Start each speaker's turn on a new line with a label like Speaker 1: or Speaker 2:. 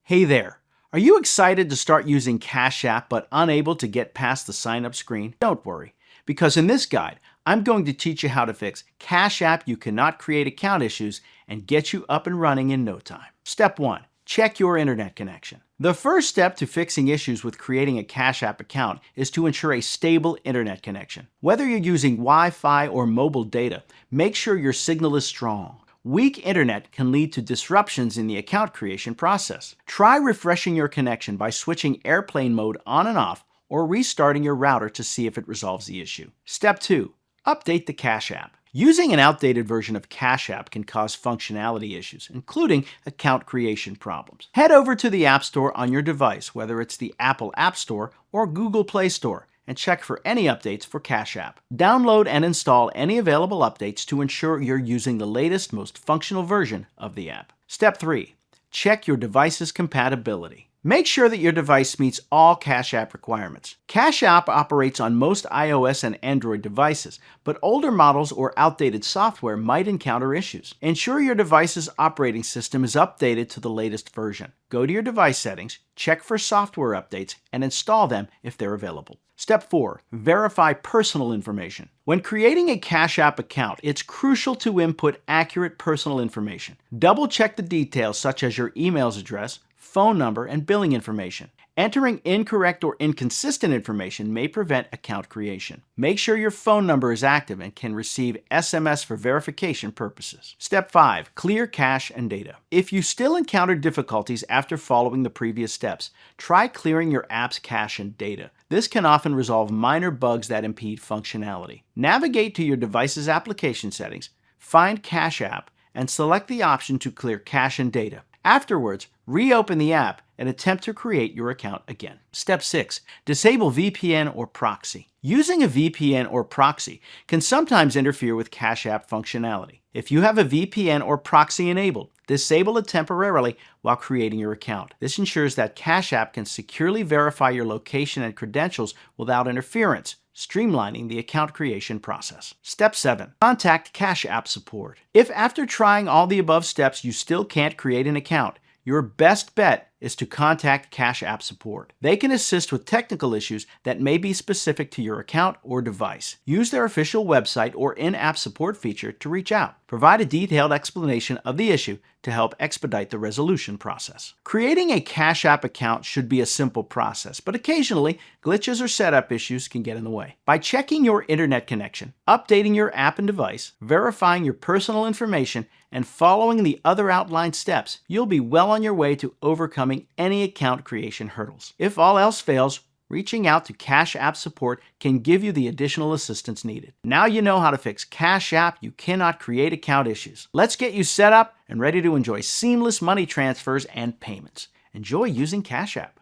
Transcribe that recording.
Speaker 1: Hey there! Are you excited to start using Cash App but unable to get past the sign up screen? Don't worry, because in this guide, I'm going to teach you how to fix Cash App you cannot create account issues and get you up and running in no time. Step 1. Check your internet connection. The first step to fixing issues with creating a Cash App account is to ensure a stable internet connection. Whether you're using Wi-Fi or mobile data, make sure your signal is strong. Weak internet can lead to disruptions in the account creation process. Try refreshing your connection by switching airplane mode on and off or restarting your router to see if it resolves the issue. Step 2. Update the Cash App. Using an outdated version of Cash App can cause functionality issues, including account creation problems. Head over to the App Store on your device, whether it's the Apple App Store or Google Play Store, and check for any updates for Cash App. Download and install any available updates to ensure you're using the latest, most functional version of the app. Step 3. Check your device's compatibility. Make sure that your device meets all Cash App requirements. Cash App operates on most iOS and Android devices, but older models or outdated software might encounter issues. Ensure your device's operating system is updated to the latest version. Go to your device settings, check for software updates, and install them if they're available. Step 4. Verify personal information. When creating a Cash App account, it's crucial to input accurate personal information. Double-check the details such as your email address, phone number, and billing information. Entering incorrect or inconsistent information may prevent account creation. Make sure your phone number is active and can receive SMS for verification purposes. Step 5. Clear cache and data. If you still encounter difficulties after following the previous steps, try clearing your app's cache and data. This can often resolve minor bugs that impede functionality. Navigate to your device's application settings, find Cash App, and select the option to clear cache and data. Afterwards, reopen the app and attempt to create your account again. Step 6. Disable VPN or proxy. Using a VPN or proxy can sometimes interfere with Cash App functionality. If you have a VPN or proxy enabled, disable it temporarily while creating your account. This ensures that Cash App can securely verify your location and credentials without interference, streamlining the account creation process. Step 7. Contact Cash App support. If after trying all the above steps you still can't create an account, your best bet is to contact Cash App support. They can assist with technical issues that may be specific to your account or device. Use their official website or in-app support feature to reach out. Provide a detailed explanation of the issue to help expedite the resolution process. Creating a Cash App account should be a simple process, but occasionally glitches or setup issues can get in the way. By checking your internet connection, updating your app and device, verifying your personal information, and following the other outlined steps, you'll be well on your way to overcoming any account creation hurdles. If all else fails, reaching out to Cash App support can give you the additional assistance needed. Now you know how to fix Cash App you cannot create account issues. Let's get you set up and ready to enjoy seamless money transfers and payments. Enjoy using Cash App.